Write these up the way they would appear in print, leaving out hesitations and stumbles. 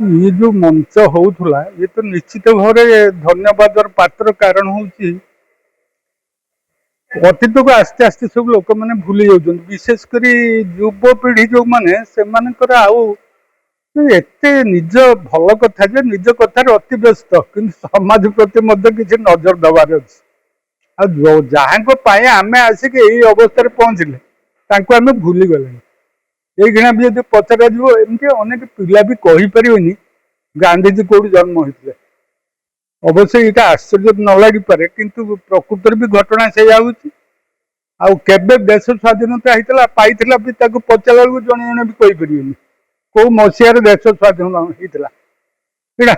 ये जो मंच होउथुला ये तो निश्चित भाव धन्यवाद पात्र कारण हूँ अतीत को आस्ते आस्ते सब लोक मैंने भूली जाऊँ विशेषकर युवपीढ़ी जो मैंने से एते निज भल कथा जे निज कथार अति व्यस्त कि समाज प्रति किसी नजर दबार अच्छे जहाँ आम आसिक यही अवस्था पहुँचले आम भूली गले ये घिना भी जो पचर एमती अनेक पिला भी कहीपर गांधीजी कौट जन्म होते अवश्य यहाँ आश्चर्य न लगिपे किंतु प्रकृत भी घटना से आबे देश स्वाधीनता होता पाई भी पचारा जड़े जड़े भी कहीपर कौ मसीहार देश स्वाधीन होता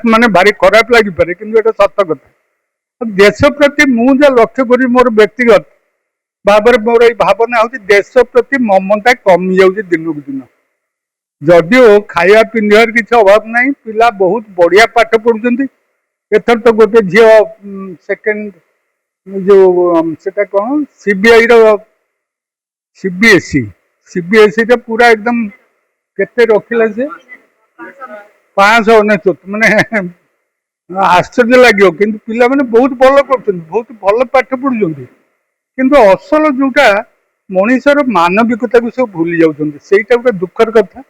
माने भारी खराब लगिपे कि सत कथा देश प्रति मुझे लक्ष्य करी मोर व्यक्तिगत भाव मोर ये भावना हूँ देश प्रति ममता कमी जाऊँगी दिन को दिन जदिओ खाया पिंधार किसी अभाव ना पिला बहुत बढ़िया पाठ पढ़ुं एथर तो गोटे झी सेकेंड जो सेटा कौन सीबीआई सीबीएसई सीबीएसई पूरा एकदम केते रखिला से 599 माने आश्चर्य लगे कि पिला मैंने बहुत भल कर बहुत भल पाठ पढ़ुं किंतु असल जोटा मनीषर मानविकता को सब भूली जाऊँ गोटे दुखर कथा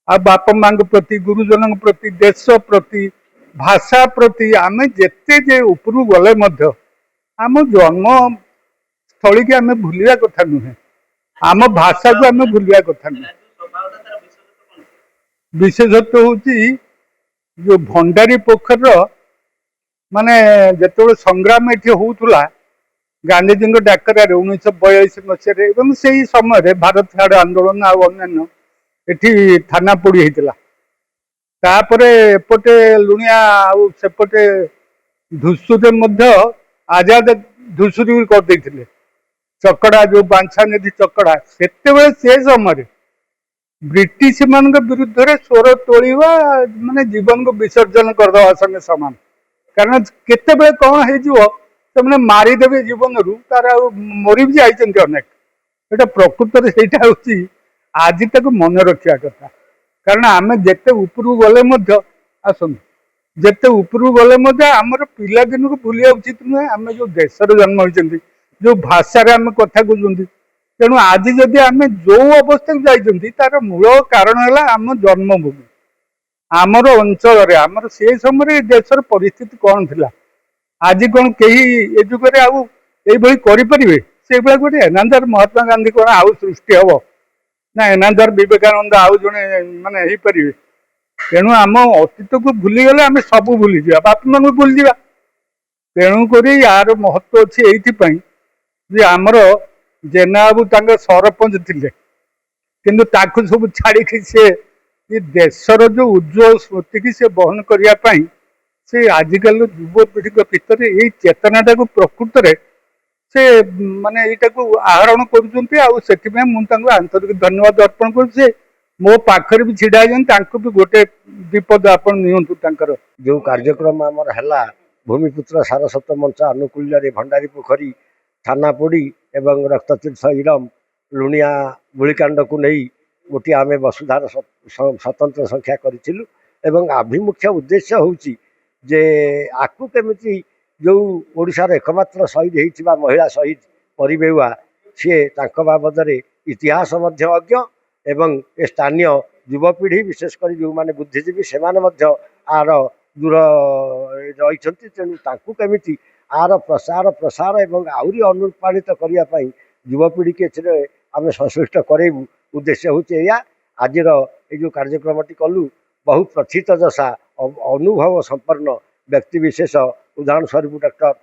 आ बापा माँ प्रति गुरुजन प्रति देश प्रति भाषा प्रति आम जेते जे उपरू गले आम जन्म स्थली की आम भूलिया कथा नुहे आम भाषा को आम भूलिया कथा नुहे विशेषत्व हूँ जो भंडारी पोखर माने जिते संग्राम ये होता गांधीजी डाकर 1942 मसीह से समय भारत छाड़ आंदोलन आन्य एठी थाना पोड़ी होता तापरे एपटे लुणिया सेपटे धुसुरे आजाद धुसुरी करदे चकड़ा जो बांछा निधि चकड़ा से समय ब्रिटिश मान विरुद्ध रे स्वर तोड़वा माने जीवन को विसर्जन करदे संगे सामान कारण केते कौन हो मारिदेवे जीवन रू तार मरी भी जाइए अनेक एटा प्रकृत से आज तक मन रखा कथा कारण आम जिते उपरू गले आसत जिते उपरू गले आमर पिलादिन को भूलिया उचित नुहे आम जो देश जन्म होती जो भाषा आम कथा कहते तेणु आज जदि आम जो अवस्था जाइए तार मूल कारण है आम जन्मभूमि आमर अंचल आमर से समय देशर परिस्थिति कौन थी आज कौन कहीं जुगे आउे गोटे एनादर महात्मा गांधी कौन आउ सृष्टि हम ना एनादर विवेकानंद आउ जड़े माने पारे तेणु आम अतीत को भूलीगले आम सब भूली जा बापा माँ भूली जा तेणुक यार महत्व अच्छी ये आमर जेना बाबू सरपंच थे कि सब छाड़ी से देशर जो उज्जवल स्मृति की से बहन करने से आजिकल युवपीढ़ी भितर ये चेतनाटा को प्रकृत से माने यहाँ को आहरण कर आंतरिक धन्यवाद अर्पण कर मो पाखर भी छिड़ा भी गोटे विपद आपण नियंतु जो कार्यक्रम आमर है भूमिपुत्र सारस्वत मंच आनुकूल्य भंडारी पोखरी थाना पोड़ी एवं रक्ततीर्थ इरम लुणिया गुलिकांड को नहीं गोटे आम वसुधार स्वतंत्र संख्या करूँ आभिमुख्य उद्देश्य हूँ जे आकु केमिति जो ओडिशार एकमात्र शहीद होता महिला शहीद परिबेउआ सी बाबद इतिहास अज्ञ एवं स्थानीय युवपीढ़ी विशेषकर जो मैंने बुद्धिजीवी से आर दूर रही तेणु केमिति आर प्रसार प्रसार एवं आहरी अनुप्राणित करने युवपीढ़ी के आम संश्लिष्ट करेबू उद्देश्य हूँ या आज जो कार्यक्रम कलु बहुत प्रथित दशा अनुभव संपन्न व्यक्ति विशेष उदाहरण स्वरूप डॉक्टर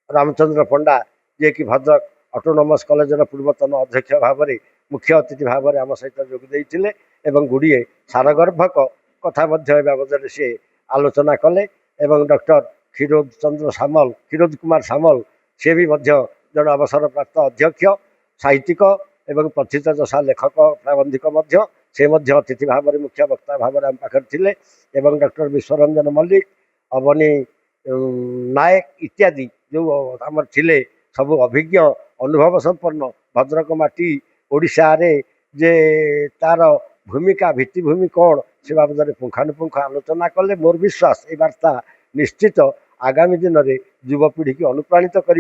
रामचंद्र पंडा जे कि भद्रक ऑटोनोमस कॉलेजर पूर्वतन अध्यक्ष भाव में मुख्य अतिथि भाव में आम सहित जोगदे एवं गुड़िए सारगर्भक कथा बाबद से आलोचना कले एवं डॉक्टर क्षीरोद कुमार सामल सी भी जन अवसर प्राप्त अध्यक्ष साहित्यिक एवं प्रथित दशा लेखक प्राबंधिक से अतिथि भाव में मुख्य वक्ता भाव में आम पाखे थे एवं डॉक्टर विश्वरंजन मल्लिक अवनी नायक इत्यादि जो आम थिले सब अभिज्ञ अनुभव संपन्न भद्रक माटी ओडिशा रे जे तार भूमिका भित्तिभूमि कौन से बाबद पुंखानुपुंख आलोचना कले मोर विश्वास ये वार्ता निश्चित आगामी दिन में युवपीढ़ी की अनुप्राणित कर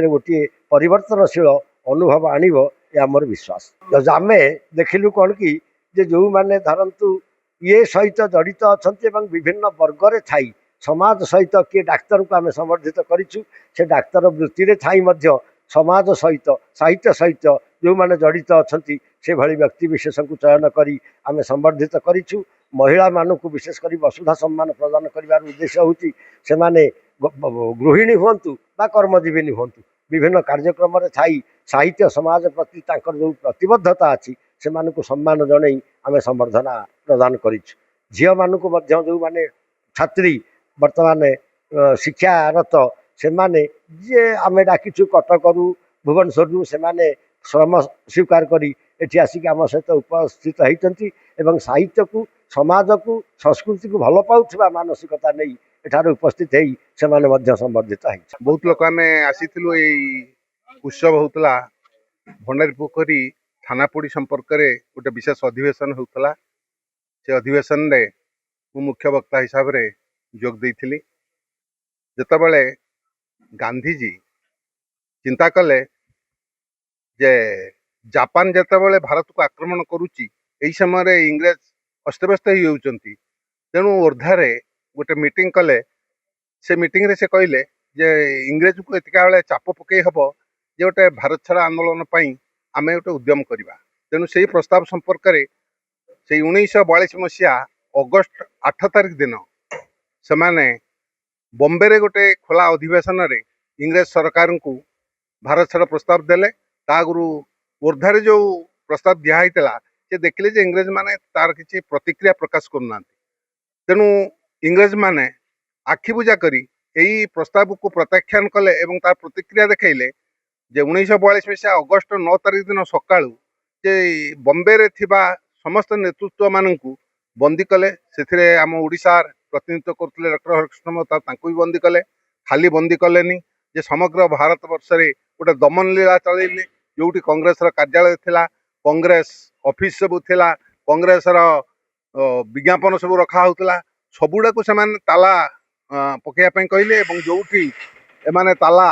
गोटे परिवर्तनशील अनुभव आणव या मोर विश्वास। आम देखिलु कौन कि जो मैंने धरतु ये सहित जड़ित अच्छा विभिन्न वर्गर थी समाज सहित किए डाक्तर को आम समर्थित करूँ से डाक्तर वृत्ति रे थाई मध्य समाज सहित साहित्य सहित जो मैंने जड़ित अच्छा से भली व्यक्ति विशेष को चयन करी आम संवर्धित करूँ। महिला मानक विशेषकर वसुधा सम्मान प्रदान कर उद्देश्य होची से माने गृहिणी हूँ बा कर्मजीविनी हूँ विभिन्न कार्यक्रम थी साहित्य समाज प्रति तांकर जो प्रतिबद्धता अच्छी से मानक सम्मान जन आम संवर्धना प्रदान करूँ। झील मानक जो माने छात्री वर्तमान शिक्षारत से माने जे आम डाकिचु कटकरू भुवनेश्वर से माने श्रम स्वीकार करी एठी आसिक आम सहित उपस्थित होती साहित्य को समाज को संस्कृति को भल पाउथिबा मानसिकता नहीं एठार उपस्थित होई से माने मध्य संवर्धित है। बहुत लोक आम आसीलु उत्सव होता भंडारी पोखरी थानापोड़ी संपर्क में गोटे विशेष अधिवेशन होता से अधिवेशन रे मु मुख्य वक्ता हिसाब से जोग देइथिली। जेतबेले गांधीजी चिंता कले जे जापान जेतबेले भारत को आक्रमण करुच्ची यही समय इंग्रेज अस्तव्यस्त होती तेणु ओर्धारे गोटे मीटिंग कले से मीटिंग रे से कहले जे इंग्रेज को एतिका बेले चाप पकई हम जे गोटे भारत छाड़ आंदोलन आम गोटे उद्यम करवा। तेणु से प्रस्ताव संपर्क में से 1942 मसीहा अगस्ट 8 तारिख दिन से बॉम्बे रे गोटे खोला अधिवेशन रे इंग्रेज सरकार को भारत छाड़ प्रस्ताव देले। तागुरु ओर्धारे जो प्रस्ताव दिखाई से देखिले जे इंग्रेज माने तार किसी प्रतिक्रिया प्रकाश करना। तेणु इंग्रेज माने आखि बुझा करी यही प्रस्ताव को प्रत्याख्यान कले एवं तार प्रतिक्रिया देखले जे 1942 मसीहा अगस्ट 9 तारिख दिन सकाळु जे बॉम्बे रे थिबा समस्त नेतृत्व मानू बंदी कले। से आम ओडिशार प्रतिनिधित्व करते डॉक्टर हरिकृष्ण महता तांको भी बंदी कले। खाली बंदी कलेनी जे समग्र भारत वर्ष रे गोटे दमन लीला चलैले जोटी कांग्रेस कार्यालय थिला कांग्रेस ऑफिस सब थिला कांग्रेस विज्ञापन सब रखा होता सबुड़ा को से ताला पकड़ा कहले जो एमाने ताला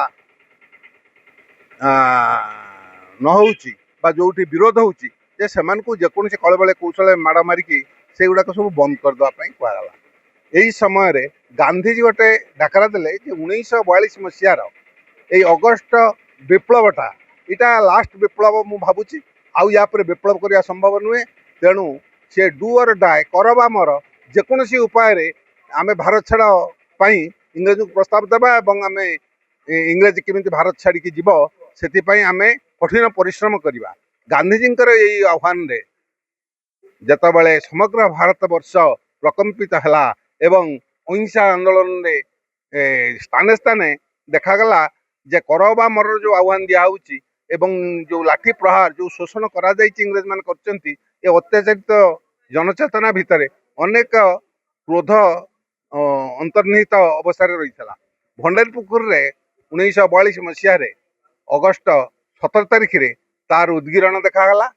न होउची बा जोटी विरोध होउची जे सेमान को जेकोसी कलबले कौशल माड़ मारिकी से गुड़ाक सब बंद करदेवाई कहला। यही समय रे गांधीजी गोटे डाकरा देले 1942 मसीहार यही अगस्ट विप्लवटा इटा लास्ट विप्लव मु भावुची आउ या पर विप्लव करने संभव नुहे। तेणु से डू और डाए करबा मर जेकोसी उपाय आमे भारत छाड़ इंग्रेज को प्रस्ताव देवा एवं आमे इंग्रेज केमी भारत छाड़ी जीव से आमे कठिन परिश्रम करवा। गांधीजी यही आह्वान रे जेतबेले समग्र भारत वर्ष प्रकम्पित है एवं अहिंसा आंदोलन रे स्थाने स्थाने देखागला जे करबा मर जो आह्वान दिखाई एवं जो लाठी प्रहार जो शोषण करा इंग्रेज मान करचंती ये अत्याचारित जनचेतना भितर अनेक क्रोध अंतर्निहित अवस्था रही था। भंडारी पोखरी रे 1942 मसीह अगस्ट 17 तारिख रे तार उद्गीरण देखागला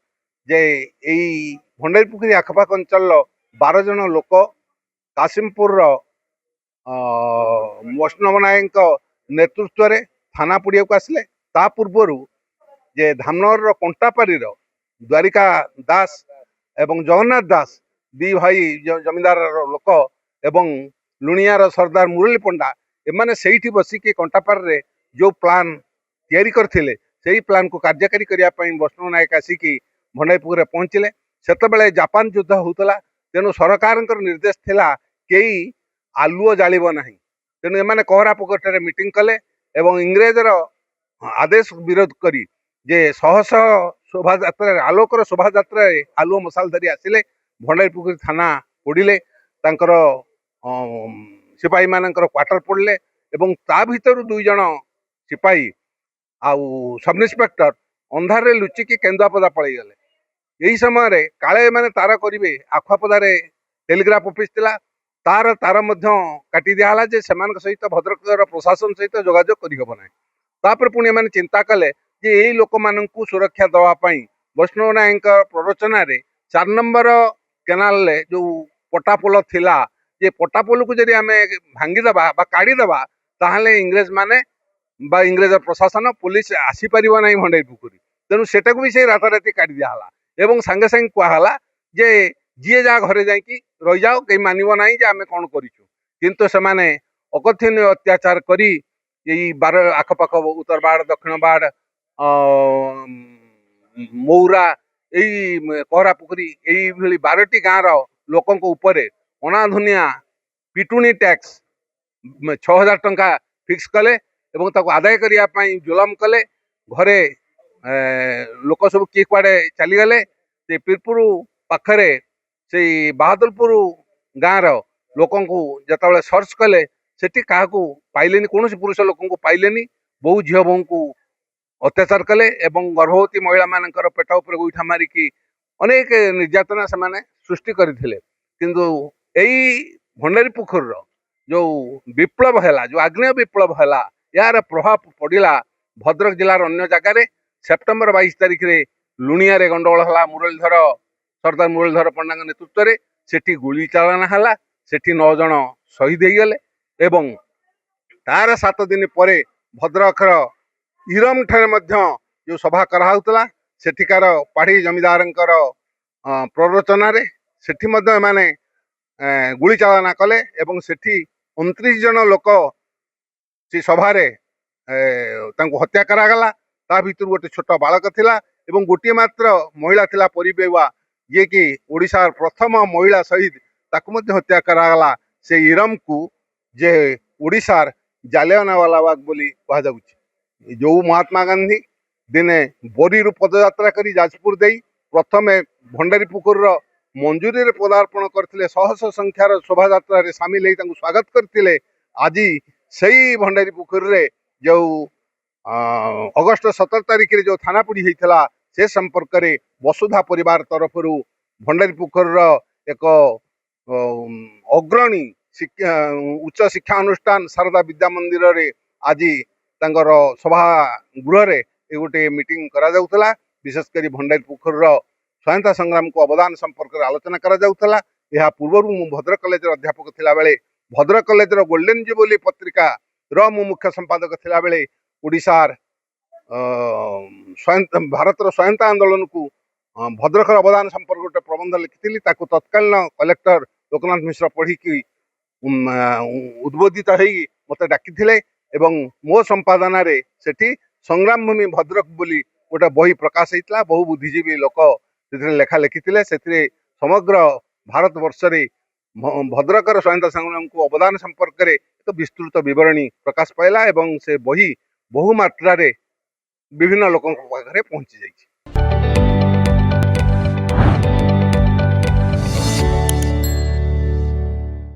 जे यही भंडारी पोखरी आखपाख अंचल 12 जन लोक कासिमपुर वैष्णव नायक नेतृत्व रे थाना पड़िया को आसिले। ता पूर्वर जे धामनगर कंटापारी द्वारिका दास एवं जगन्नाथ दास दी भाई जमींदार लोक एवं लुणियार सरदार मुरली पंडा एमाने सेठी बसिकी कंटापार रे जो प्लान तैयारी करथिले सेही प्लान को कार्यकारी करिया पई वैष्णव नायक आसिकी भंडारी पोखरी पहुंचले। सेतबेले जापान युद्ध होतला तेणु सरकार निर्देश थिला केही आलुओ जालिब नाही। तेणु एमाने कहरा पोखरी मीटिंग कले एवं इंग्रेजर आदेश विरोध करी जे शह शह शोभा यात्रा आलोकर शोभा यात्रा आलुओ मशाल धरी आसिले भंडारी पोखरी थाना पोड़िले तांकर सिपाही मानकर क्वार्टर पड़ले एवं ता भीतर 2 जन सिपाही आउ सब इन्स्पेक्टर अंधार रे लुचिकी केंदुआपदा पलि गले। यही समय काले माने तार करिवे आखुआपदार टेलीग्राफ ऑफिस थिला तार तार मध्य काटी दियाला जे सेमान सहित भद्रक प्रशासन सहित जोगाजोग करिहब नाही। तापर पुणी एमाने चिंता कले जे यही लोक माननकु सुरक्षा दवा पई वैष्णव नायक प्ररोचना रे 4 नंबर केनाल जो पटापोल थिला जे पटापोल को जदि आमे भांगीदेबा बा काढ़ीदेबा ताहले इंग्रेज माने बा इंग्रेज प्रशासन पुलिस आसी परिबो नाही भंडारीपुखुरी तेणु सेटा को भी से राताराति काढ़ी दियाला एवं संगे संगे कहला जे जीए जा घरे जाइकी रही जाओ कहीं मानिबो नाही जे आमे कोन करिछु किंतु सेमाने अकथनीय अत्याचार करी यही 12 आखपाख उत्तर बाड़ दक्षिण बाड़ मौरा यही कहरा पुखरी यही 12टी गाँव लोकों उपरे अनाधुनिया पिटुणी टैक्स 6000 टंका फिक्स कले एवं ताको आदाय करिया पई जुलम कले घरे लोक सब किए कुआडे चलीगले से पीरपुर पाखरे से बहादुरपुर गाँव लोकों जिते सर्च कले सेठी क्या पाइले कौन पुरुष लोक पाइले बहु झील बहु को अत्याचार कले एवं गर्भवती महिला मानकर पेट उपर गोईठा मारिकी अनेक निर्यातना से सृष्टि करथिले किंतु यही भंडारीपुखुर जो विप्लव है जो आग्नेय विप्लव है यार प्रभाव पड़ा भद्रक जिलार अन्य जगार सेप्टेम्बर 22 तारिख रे लुणिया रे गंडगोल है मुरलीधर सरदार मुरलीधर पंडा नेतृत्व में सेठी गुली चालना है सेठी 9 जन शहीद हो गले एवं तार 7 दिन पर भद्रकर इरम ठारे जो सभा कराउतला सेठिकार पाढ़ी जमीदार प्ररोचन सेठी माने गुली चालना कले एवं सेठी 29 जन लोक से सभार हत्या करागला ता भितर गोटे छोट बालक थिला एवं गोटे मात्र महिला थिला परिबेवा जे कि ओडिशार प्रथम महिला शहीद ताकू मध्य हत्या करागला से इरम को जे ओडिशार जालियानवाला बाग बोली कहा जाउछि जो महात्मा गांधी दिने बोरी पदयात्रा करी जाजपुर दे प्रथमे भंडारीपुखुर मंजूरी रे पदार्पण करथिले शह शह संख्यार शोभा यात्रा रे शामिल होई तांको स्वागत करथिले आज सही भंडारीपुखुर रे जो अगस्त 17 तारिख रे जो थानापुड़ी होइथला से संपर्क रे वसुधा परिवार तरफ भंडारीपुखुर एक अग्रणी उच्च शिक्षा अनुष्ठान शारदा विद्या मंदिर रे आज तांकर सभा गृह रे गोटे मीटिंग करा जाउथला विशेषकर भंडारीपुखुर स्वाधीनता संग्राम को अवदान संपर्क में आलोचना करा जाउथला। यह पूर्व मु भद्रक कॉलेज अध्यापक थिला बेले भद्रक कॉलेज गोल्डन जुबली पत्रिका रो मु मुख्य संपादक थिला बेले ओडिशार भारतर स्वाधीनता आंदोलन को भद्रकर अवदान संपर्क गोटे प्रबंध लिखिली ताकू तत्कालीन कलेक्टर लोकनाथ मिश्र पढ़ी की उद्बोधित हो मत डाकी एवं मो संपादन रे सेठी संग्राम भूमि भद्रक बोली गोटे बही प्रकाश होता बहु बुद्धिजीवी लोक लेखा लिखिते से समग्र भारत वर्ष रे भद्रकर स्वाधीनता संग्राम को अवदान संपर्क में एक विस्तृत विवरणी प्रकाश पाइला एवं से बही बहु मात्रा रे विभिन्न लोकों पाखे पहुंची जाइए।